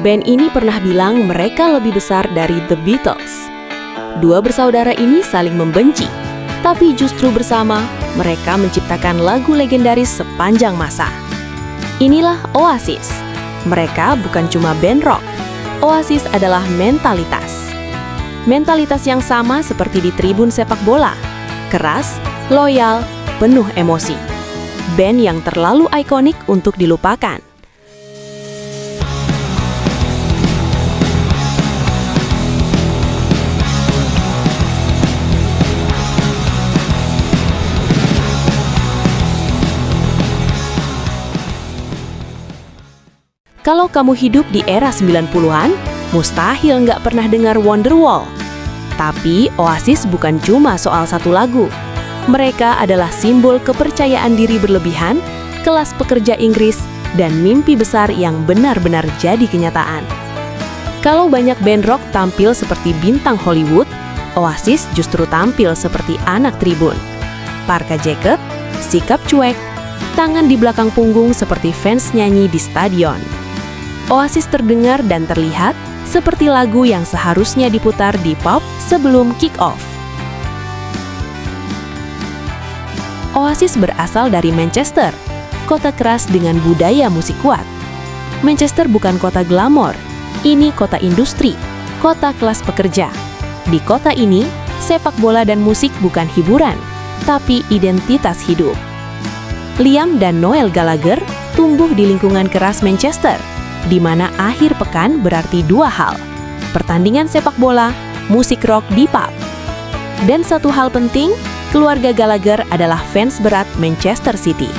Band ini pernah bilang mereka lebih besar dari The Beatles. Dua bersaudara ini saling membenci, tapi justru bersama mereka menciptakan lagu legendaris sepanjang masa. Inilah Oasis. Mereka bukan cuma band rock. Oasis adalah mentalitas. Mentalitas yang sama seperti di tribun sepak bola. Keras, loyal, penuh emosi. Band yang terlalu ikonik untuk dilupakan. Kalau kamu hidup di era 90-an, mustahil nggak pernah dengar Wonderwall. Tapi Oasis bukan cuma soal satu lagu. Mereka adalah simbol kepercayaan diri berlebihan, kelas pekerja Inggris, dan mimpi besar yang benar-benar jadi kenyataan. Kalau banyak band rock tampil seperti bintang Hollywood, Oasis justru tampil seperti anak tribun. Parka jaket, sikap cuek, tangan di belakang punggung seperti fans nyanyi di stadion. Oasis terdengar dan terlihat seperti lagu yang seharusnya diputar di pub sebelum kick-off. Oasis berasal dari Manchester, kota keras dengan budaya musik kuat. Manchester bukan kota glamor, ini kota industri, kota kelas pekerja. Di kota ini, sepak bola dan musik bukan hiburan, tapi identitas hidup. Liam dan Noel Gallagher tumbuh di lingkungan keras Manchester, di mana akhir pekan berarti dua hal, pertandingan sepak bola, musik rock di pub. Dan satu hal penting, keluarga Gallagher adalah fans berat Manchester City.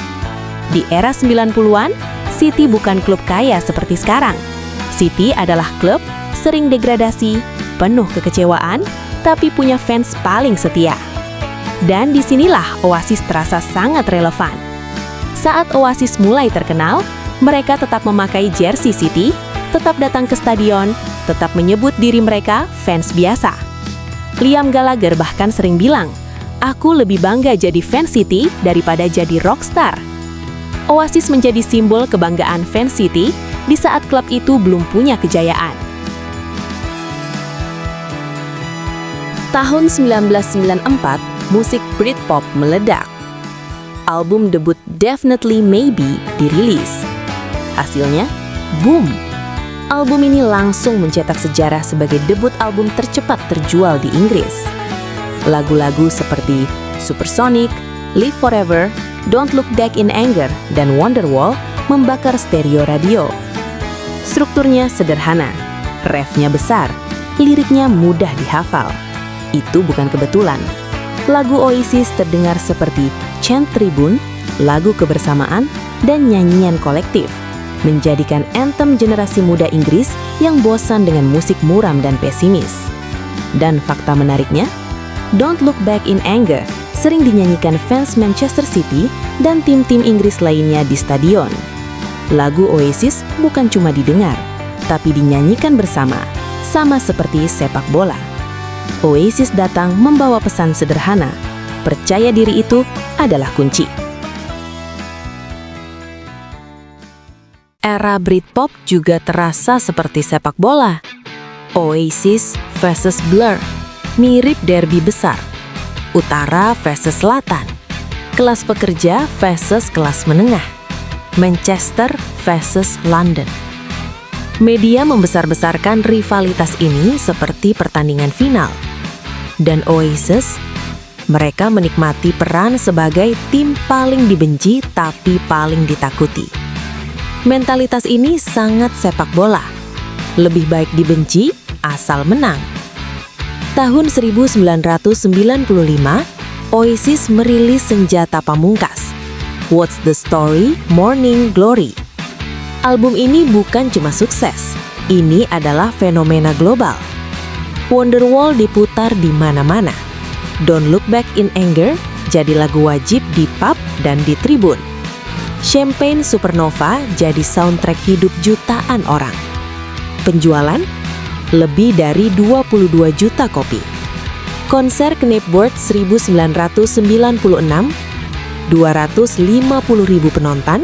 Di era 90-an, City bukan klub kaya seperti sekarang. City adalah klub sering degradasi, penuh kekecewaan, tapi punya fans paling setia. Dan disinilah Oasis terasa sangat relevan. Saat Oasis mulai terkenal, mereka tetap memakai jersey City, tetap datang ke stadion, tetap menyebut diri mereka fans biasa. Liam Gallagher bahkan sering bilang, "Aku lebih bangga jadi fans City daripada jadi rockstar." Oasis menjadi simbol kebanggaan fans City di saat klub itu belum punya kejayaan. Tahun 1994, musik Britpop meledak. Album debut Definitely Maybe dirilis. Hasilnya, boom! Album ini langsung mencetak sejarah sebagai debut album tercepat terjual di Inggris. Lagu-lagu seperti Supersonic, Live Forever, Don't Look Back in Anger, dan Wonderwall membakar stereo radio. Strukturnya sederhana, refnya besar, liriknya mudah dihafal. Itu bukan kebetulan. Lagu Oasis terdengar seperti chant tribun, lagu kebersamaan, dan nyanyian kolektif, menjadikan anthem generasi muda Inggris yang bosan dengan musik muram dan pesimis. Dan fakta menariknya, Don't Look Back in Anger sering dinyanyikan fans Manchester City dan tim-tim Inggris lainnya di stadion. Lagu Oasis bukan cuma didengar, tapi dinyanyikan bersama, sama seperti sepak bola. Oasis datang membawa pesan sederhana, percaya diri itu adalah kunci. Era Britpop juga terasa seperti sepak bola. Oasis versus Blur, mirip derby besar. Utara versus Selatan, kelas pekerja versus kelas menengah. Manchester versus London. Media membesar-besarkan rivalitas ini seperti pertandingan final. Dan Oasis, mereka menikmati peran sebagai tim paling dibenci tapi paling ditakuti. Mentalitas ini sangat sepak bola. Lebih baik dibenci asal menang. Tahun 1995, Oasis merilis senjata pamungkas, What's the Story? Morning Glory. Album ini bukan cuma sukses, ini adalah fenomena global. Wonderwall diputar di mana-mana. Don't Look Back in Anger jadi lagu wajib di pub dan di tribun. Champagne Supernova jadi soundtrack hidup jutaan orang. Penjualan? Lebih dari 22 juta kopi. Konser Knapworth 1996, 250.000 penonton,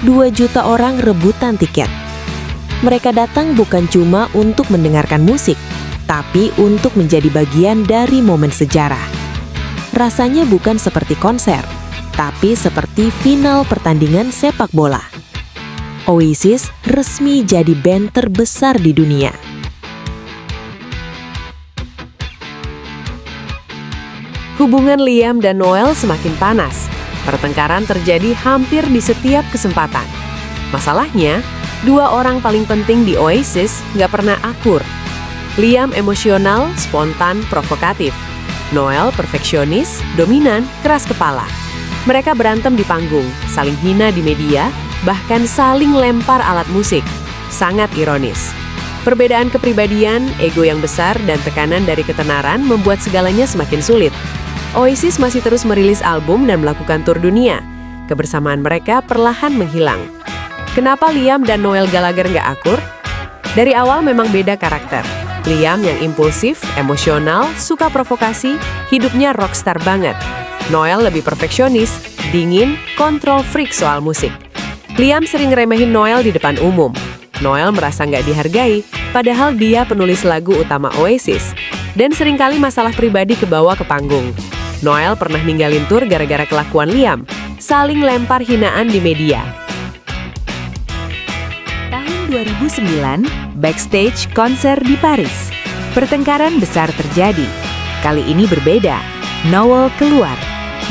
2 juta orang rebutan tiket. Mereka datang bukan cuma untuk mendengarkan musik, tapi untuk menjadi bagian dari momen sejarah. Rasanya bukan seperti konser, tapi seperti final pertandingan sepak bola. Oasis resmi jadi band terbesar di dunia. Hubungan Liam dan Noel semakin panas. Pertengkaran terjadi hampir di setiap kesempatan. Masalahnya, dua orang paling penting di Oasis nggak pernah akur. Liam emosional, spontan, provokatif. Noel perfeksionis, dominan, keras kepala. Mereka berantem di panggung, saling hina di media, bahkan saling lempar alat musik. Sangat ironis. Perbedaan kepribadian, ego yang besar, dan tekanan dari ketenaran membuat segalanya semakin sulit. Oasis masih terus merilis album dan melakukan tur dunia. Kebersamaan mereka perlahan menghilang. Kenapa Liam dan Noel Gallagher nggak akur? Dari awal memang beda karakter. Liam yang impulsif, emosional, suka provokasi, hidupnya rockstar banget. Noel lebih perfeksionis, dingin, kontrol freak soal musik. Liam sering ngeremehin Noel di depan umum. Noel merasa nggak dihargai, padahal dia penulis lagu utama Oasis. Dan seringkali masalah pribadi kebawa ke panggung. Noel pernah ninggalin tur gara-gara kelakuan Liam, saling lempar hinaan di media. Tahun 2009, backstage konser di Paris. Pertengkaran besar terjadi. Kali ini berbeda. Noel keluar,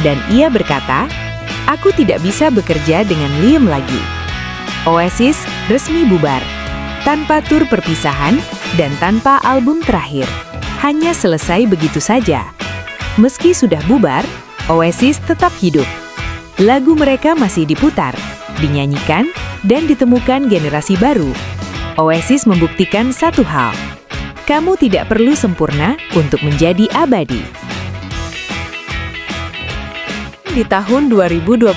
dan ia berkata, "Aku tidak bisa bekerja dengan Liam lagi." Oasis resmi bubar, tanpa tur perpisahan dan tanpa album terakhir. Hanya selesai begitu saja. Meski sudah bubar, Oasis tetap hidup. Lagu mereka masih diputar, dinyanyikan, dan ditemukan generasi baru. Oasis membuktikan satu hal, kamu tidak perlu sempurna untuk menjadi abadi. Di tahun 2025,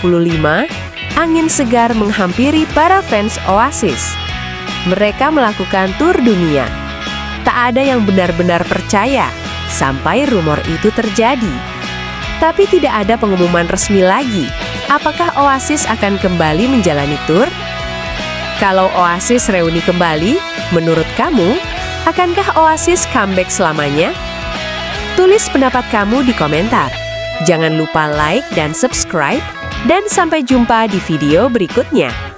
angin segar menghampiri para fans Oasis. Mereka melakukan tur dunia. Tak ada yang benar-benar percaya sampai rumor itu terjadi. Tapi tidak ada pengumuman resmi lagi. Apakah Oasis akan kembali menjalani tur? Kalau Oasis reuni kembali, menurut kamu, akankah Oasis comeback selamanya? Tulis pendapat kamu di komentar. Jangan lupa like dan subscribe, dan sampai jumpa di video berikutnya.